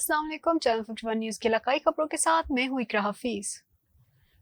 अस्सलाम वालेकुम। Channel 51 news की इलाकाई खबरों के साथ मैं हूँ इकरा हफीज।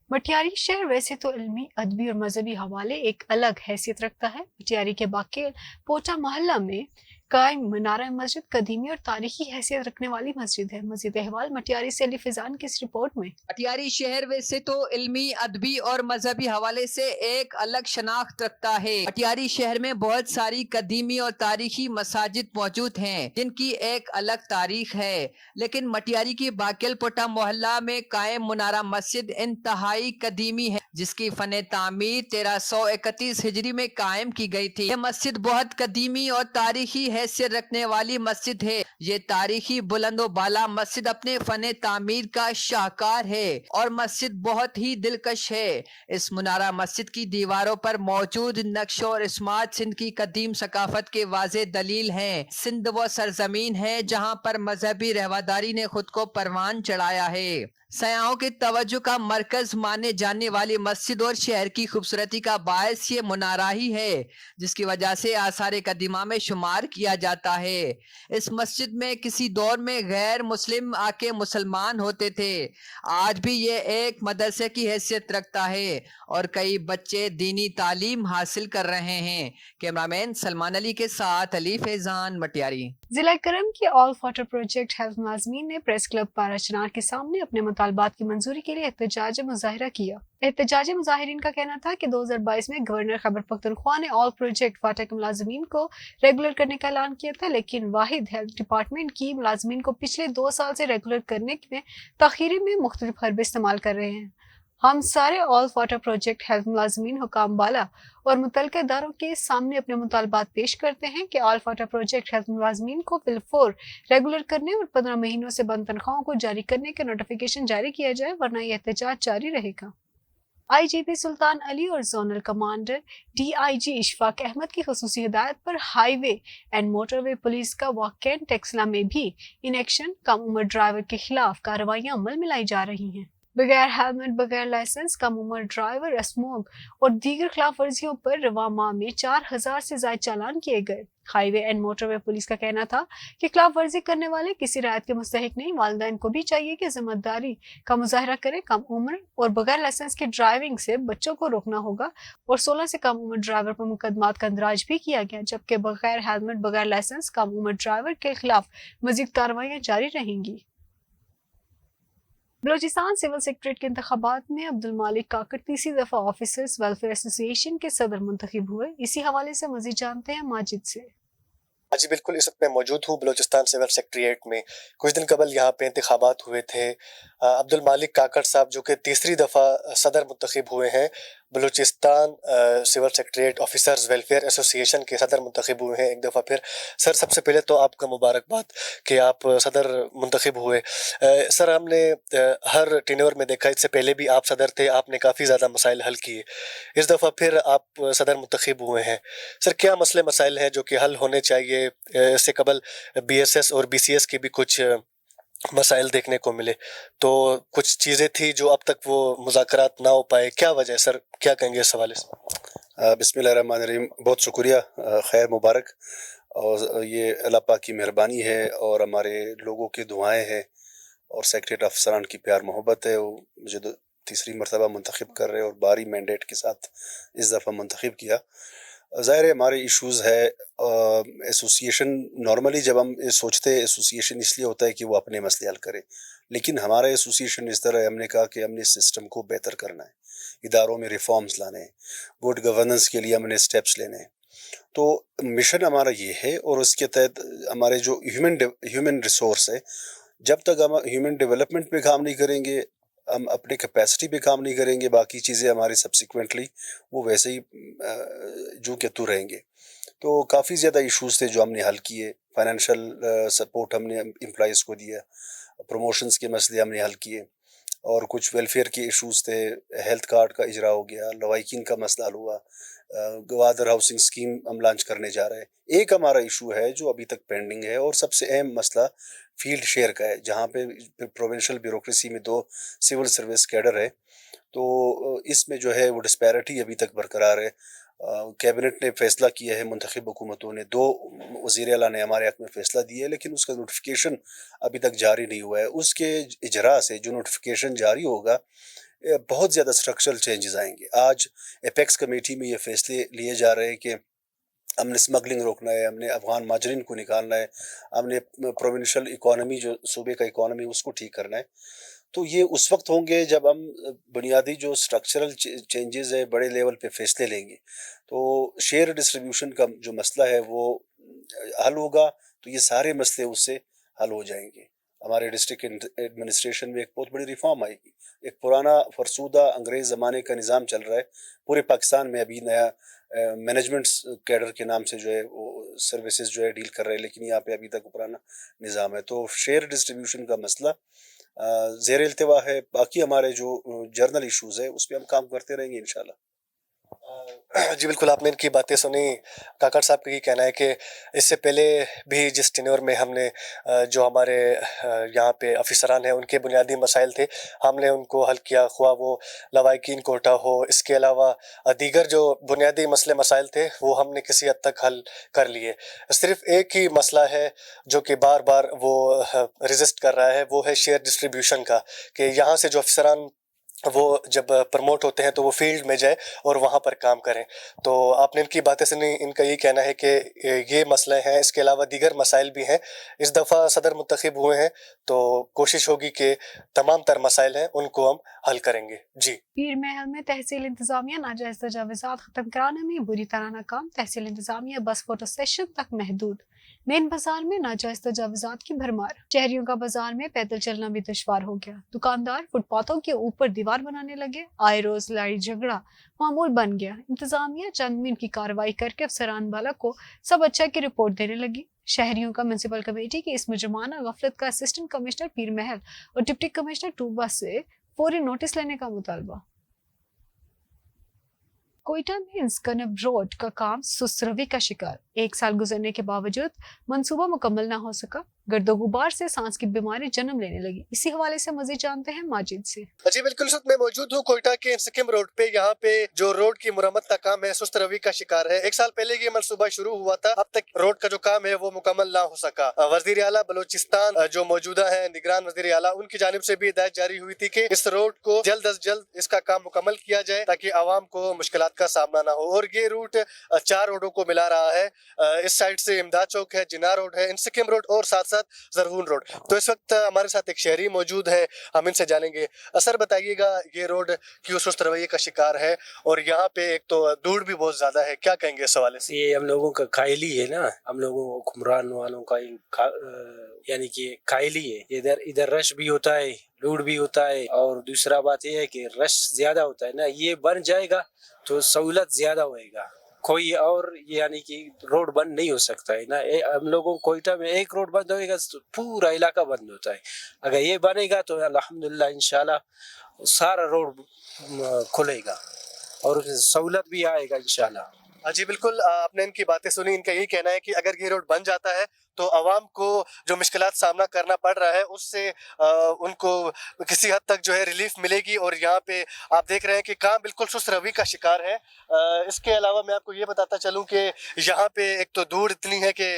मटियारी शहर वैसे तो इल्मी, अदबी और मजहबी हवाले एक अलग हैसियत रखता है। मटियारी के बाकी पोटा मोहल्ला में कायम मीनारा मस्जिद कदीमी और तारीखी हैसियत रखने वाली मस्जिद है। मजीद अहवाल मटियारी से अली फिजान की इस रिपोर्ट में। मटियारी शहर वैसे तो इल्मी, अदबी और मजहबी हवाले से एक अलग शनाख्त रखता है। मटियारी शहर में बहुत सारी कदीमी और तारीखी मसाजिद मौजूद हैं, जिनकी एक अलग तारीख है। लेकिन मटियारी की बाकेल पोटा मोहल्ला में कायम मुनारा मस्जिद इंतहाई कदीमी है, जिसकी फन तामीर 1331 हिजरी में कायम की गई थी। यह मस्जिद बहुत कदीमी और तारीखी हैसियत रखने वाली मस्जिद है। ये तारीखी बुलंदो बाला मस्जिद अपने फन तामीर का शाहकार है और मस्जिद बहुत ही दिलकश है। इस मुनारा मस्जिद की दीवारों पर मौजूद नक्श और इस्मात सिंध की कदीम सकाफत के वाज़े दलील हैं। सिंध वो सरजमीन है जहाँ पर मजहबी रहवादारी ने खुद को परवान चढ़ाया है। सयाहों की तवज्जो का मरकज माने जाने वाली मस्जिद और शहर की खूबसूरती का बायस ये मुनारा ही है, जिसकी वजह से आसार कदीमा में शुमार किया जाता है। इस मस्जिद में किसी दौर में गैर मुस्लिम आके मुसलमान होते थे। आज भी ये एक मदरसे की हैसियत रखता है और कई बच्चे दीनी तालीम हासिल कर रहे हैं। कैमरामैन सलमान अली के साथ अली फैजान, मटियारी। जिला करम के ऑल वाटर प्रोजेक्ट हेल्थ मुलाजमीन ने प्रेस क्लब पाराचनार के सामने अपने मुतालबात की मंजूरी के लिए एहतजाज मुजाहिरा किया। एहतजाज मुजाहिरीन का कहना था कि 2022 में गवर्नर खैबर पख्तूनख्वा ने ऑल प्रोजेक्ट वाटर के मुलाजमीन को रेगुलर करने का ऐलान किया था, लेकिन वाहिद हेल्थ डिपार्टमेंट की मुलाजमीन को पिछले 2 साल से रेगुलर करने में ताखीरी में मुख्तलिफ हरबे इस्तेमाल कर रहे हैं। हम सारे ऑल वाटर प्रोजेक्ट हेल्थ मुलाजमीन हुकाम बाला और मुतल्लिका इदारों के सामने अपने मुतालबात पेश करते हैं कि ऑल वाटर प्रोजेक्ट हेल्थ मुलाजमीन को बिलफोर रेगुलर करने और 15 महीनों से बंद तनख्वाहों को जारी करने का नोटिफिकेशन जारी किया जाए, वरना यह एहतजाज जारी रहेगा। IGP सुल्तान अली और zonal commander DIG Ishfaq Ahmed की खुसूसी हिदायत पर हाईवे एंड मोटरवे पुलिस का वाकैन टेक्सला में भी इन एक्शन कम उम्र ड्राइवर के खिलाफ कार्रवाइयां अमल में लाई जा रही हैं। बगैर हेलमेट, बगैर लाइसेंस, कम उम्र ड्राइवर, स्मोक और दीगर खिलाफ वर्जियों पर रवा माह में 4000 से ज्यादा चालान किए गए। हाईवे एंड मोटरवे पुलिस का कहना था कि खिलाफ वर्जी करने वाले किसी रायत के मुस्तहिक नहीं। वालिदैन को भी चाहिए कि जिम्मेदारी का मुजाहरा करें। कम उम्र और बगैर लाइसेंस की ड्राइविंग से बच्चों को रोकना होगा और 16 से कम उम्र ड्राइवर पर मुकदमात का इंदराज भी किया गया, जबकि बगैर हेलमेट, बगैर लाइसेंस, कम उम्र ड्राइवर के खिलाफ मजीद कार्रवाइयां जारी रहेंगी। बलोचिस्तान सिविल सेक्रेटरीट के इंतखाबात में अब्दुल मालिक काकड़ तीसरी दफा ऑफिसर्स वेलफेयर एसोसिएशन के सदर मुंतखब हुए। इसी हवाले से मजीद जानते हैं माजिद से। जी बिल्कुल, इस वक्त मैं मौजूद हूँ बलूचिस्तान सिविल सेक्रेटरीट में। कुछ दिन कबल यहाँ पे इंतखाबात हुए थे। अब्दुल मालिक काकड़ साहब जो कि तीसरी दफ़ा सदर मुंतखब हुए हैं, Balochistan civil secretariat officers welfare association के सदर मुंतखब हुए हैं एक दफ़ा फिर। सर, सबसे पहले तो आपका मुबारकबाद कि आप सदर मुंतखब हुए। सर, हमने हर टेन्योर में देखा, इससे पहले भी आप सदर थे, आपने काफ़ी ज़्यादा मसाइल हल किए। इस दफ़ा फिर आप सदर मुंतखब हुए हैं। सर, क्या मसले मसाइल हैं जो कि हल होने चाहिए? इससे कबल BSS और BCS के भी कुछ मसाइल देखने को मिले, तो कुछ चीज़ें थी जो अब तक वो मुज़ाकरात ना हो पाए। क्या वजह है सर, क्या कहेंगे इस हवाले से? बिस्मिल्लाहिर्रहमानिर्रहीम। बहुत शुक्रिया, खैर मुबारक। और ये अल्लाह पाक की मेहरबानी है और हमारे लोगों की दुआएं हैं और सेक्रेटरी अफसरान की प्यार मोहब्बत है। वो मुझे तीसरी मरतबा मुंतखब कर रहे हैं और बारी मैंडेट के साथ इस दफ़ा मुंतखब किया। ज़ाहिर है हमारे इश्यूज़ है। एसोसिएशन नॉर्मली जब हम ये सोचते हैं, एसोसिएशन इसलिए होता है कि वो अपने मसले हल करे, लेकिन हमारा एसोसिएशन इस तरह है, हमने कहा कि हमने सिस्टम को बेहतर करना है, इदारों में रिफॉर्म्स लाने हैं, गुड गवर्नेंस के लिए हमने स्टेप्स लेने हैं। तो मिशन हमारा ये है और उसके तहत हमारे जो ह्यूमन रिसोर्स है, जब तक हम ह्यूमन डेवलपमेंट पे काम नहीं करेंगे, हम अपने कैपेसिटी पे काम नहीं करेंगे, बाकी चीज़ें हमारी सब्सिक्वेंटली वो वैसे ही जो के तू रहेंगे। तो काफ़ी ज़्यादा इश्यूज थे जो हमने हल किए। फाइनेंशियल सपोर्ट हमने एम्प्लॉइज़ को दिया, प्रमोशंस के मसले हमने हल किए और कुछ वेलफेयर के इश्यूज थे। हेल्थ कार्ड का इजरा हो गया, लवाकिन का मसला हल हुआ, गवादर हाउसिंग स्कीम हम लॉन्च करने जा रहे हैं। एक हमारा इशू है जो अभी तक पेंडिंग है और सबसे अहम मसला फील्ड शेयर का है, जहाँ पे प्रोविंशियल ब्यूरोक्रेसी में 2 सिविल सर्विस कैडर है, तो इसमें जो है वो डिस्पैरिटी अभी तक बरकरार है। कैबिनेट ने फैसला किया है, मुंतखब हुकूमतों ने 2 वज़ीर आला ने हमारे हक़ में फ़ैसला दिया है, लेकिन उसका नोटिफिकेशन अभी तक जारी नहीं हुआ है। उसके इजरा से जो नोटिफिकेशन जारी होगा, बहुत ज़्यादा स्ट्रक्चरल चेंजेस आएंगे। आज एपेक्स कमेटी में ये फैसले लिए जा रहे हैं कि हमने स्मगलिंग रोकना है, हमने अफ़गान माजरीन को निकालना है, हमने प्रोविंशियल इकॉनमी जो सूबे का इकॉनमी उसको ठीक करना है। तो ये उस वक्त होंगे जब हम बुनियादी जो स्ट्रक्चरल चेंजेस है बड़े लेवल पे फैसले लेंगे। तो शेयर डिस्ट्रीब्यूशन का जो मसला है वो हल होगा, तो ये सारे मसले उससे हल हो जाएंगे। हमारे डिस्ट्रिक्ट एडमिनिस्ट्रेशन में एक बहुत बड़ी रिफॉर्म आएगी। एक पुराना फरसूदा अंग्रेज़ ज़माने का निज़ाम चल रहा है पूरे पाकिस्तान में। अभी नया मैनेजमेंट कैडर के नाम से जो है वो सर्विसेज जो है डील कर रहे हैं, लेकिन यहाँ पे अभी तक पुराना निज़ाम है। तो शेयर डिस्ट्रीब्यूशन का मसला ज़ेर इल्तिवा है। बाकी हमारे जो जर्नल इशूज़ है उस पर हम काम करते रहेंगे इंशाल्लाह। जी बिल्कुल, आपने इनकी बातें सुनी। काकड़ साहब का ये कहना है कि इससे पहले भी जिस टेन्योर में हमने जो हमारे यहाँ पे अफसरान हैं उनके बुनियादी मसाइल थे, हमने उनको हल किया, ख्वाह वो लवाहिकीन कोटा हो, इसके अलावा दीगर जो बुनियादी मसले मसाइल थे वो हमने किसी हद तक हल कर लिए। सिर्फ एक ही मसला है जो कि बार बार वो रेजिस्ट कर रहा है, वो है शेयर डिस्ट्रीब्यूशन का, कि यहाँ से जो अफसरान वो जब प्रमोट होते हैं तो वो फील्ड में जाए और वहाँ पर काम करें। तो आपने इनकी बातें सुनी, इनका ये कहना है कि ये मसले हैं, इसके अलावा दीगर मसाइल भी हैं। इस दफ़ा सदर मुंतखब हुए हैं तो कोशिश होगी कि तमाम तर मसाइल हैं उनको हम हल करेंगे। जी। पीर महल में तहसील इंतजामिया नाजायज तजावुज़ात खत्म कराने में बुरी तरह नाकाम, तहसील इंतजामिया बस फोटो सेशन तक महदूद। मेन बाजार में नाजायज तजावुज़ात की भरमार, शहरियों का बाजार में पैदल चलना भी दुश्वार हो गया। दुकानदार फुटपाथों के ऊपर दीवार बनाने लगे, आए रोज लड़ाई झगड़ा मामूल बन गया। इंतजामिया चंद मिनट की कार्रवाई करके अफसरान वाला को सब अच्छा की रिपोर्ट देने लगी। शहरियों का म्युनिसिपल कमेटी की इस मुजरमाना गफलत का असिस्टेंट कमिश्नर पीर महल और डिप्टी कमिश्नर टूबा से फौरी नोटिस लेने का मुतालबा। कोयटा में इंस्कनब रोड का काम सुस्त रवि का शिकार, 1 साल गुजरने के बावजूद मंसूबा मुकम्मल न हो सका। गर्दो गुबार से सांस की बीमारी जन्म लेने लगी। इसी हवाले से मजीद जानते हैं माजिद से। जी बिल्कुल, इस वक्त मैं मौजूद हूँ कोयटा के इंस्कनब रोड पे। यहाँ पे जो रोड की मुरम्मत का काम है सुस्त रवि का शिकार है। 1 साल पहले ये मंसूबा शुरू हुआ था, अब तक रोड का जो काम है वो मुकम्मल ना हो सका। वजीर आला बलोचिस्तान जो मौजूदा है, निगरान वजीर आला, उनकी जानिब से भी हिदायत जारी हुई थी कि इस रोड को जल्द अज जल्द इसका काम मुकम्मल किया जाए ताकि आवाम को मुश्किलात का सामना ना हो। और ये रूट 4 रोडों को मिला रहा है। इस साइड से इमदाद चौक है, जिन्ना रोड है, इंस्कनब रोड और साथ साथ जरगून रोड। तो इस वक्त हमारे साथ एक शहरी मौजूद है, हम इनसे जानेंगे। सर बताइएगा, ये रोड क्यों सुस्त रवैये का शिकार है और यहाँ पे एक तो धूड़ भी बहुत ज्यादा है, क्या कहेंगे इस हवाले से? ये हम लोगों का कायली है ना, हम लोगों हुक्मरान वालों का यानी कि कायली है। इधर रश भी होता है, धूड़ भी होता है, और दूसरा बात ये है कि रश ज्यादा होता है ना। ये बन जाएगा तो सहूलत ज्यादा होएगा, कोई और यानी कि रोड बंद नहीं हो सकता है ना। हम लोगों कोयटा में एक रोड बंद होएगा तो पूरा इलाका बंद होता है। अगर ये बनेगा तो अल्हम्दुलिल्लाह इंशाल्लाह सारा रोड खुलेगा और सहूलत भी आएगा इंशाल्लाह। जी बिल्कुल, आपने इनकी बातें सुनी। इनका यही कहना है कि अगर ये रोड बन जाता है तो आवाम को जो मुश्किलात सामना करना पड़ रहा है उससे उनको किसी हद तक जो है रिलीफ मिलेगी। और यहाँ पे आप देख रहे हैं कि काम बिल्कुल सुस्त रवि का शिकार है। इसके अलावा मैं आपको ये बताता चलूँ कि यहाँ पे एक तो धूड़ इतनी है कि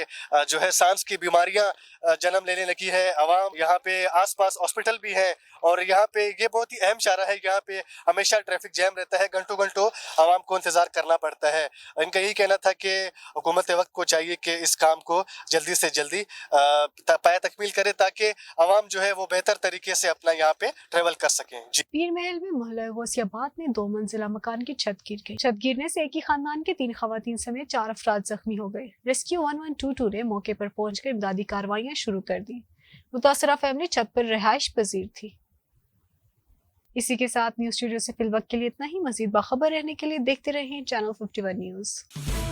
जो है सांस की बीमारियाँ जन्म लेने लगी है। आवाम यहाँ पे आसपास हॉस्पिटल भी है और यहाँ पे ये बहुत ही अहम शारा है, यहाँ पे हमेशा ट्रैफिक जैम रहता है, घंटों घंटों आवाम को इंतजार करना पड़ता है। इनका यही कहना था कि हुकूमत वक्त को चाहिए कि इस काम को जल्दी से जल्दी पाया तकमील करे ताकि आवाम जो है वो बेहतर तरीके से अपना यहाँ पे ट्रेवल कर सकें। जी। पीर महल में मोहल्ला गौसियाबाद में 2 मंजिला मकान की छत गिर गई। छत गिरने से एक ही खानदान के 3 खवातीन समेत 4 अफराद जख्मी हो गए। रेस्क्यू 1122 ने मौके पर पहुंचकर इमदादी कार्रवाइयां शुरू कर दी। मुतासरा फैमिली छत पर रिहाइश पजीर थी। इसी के साथ न्यूज स्टूडियो से फिलवक्त के लिए इतना ही। मजीद बाखबर रहने के लिए देखते रहें चैनल 51 न्यूज।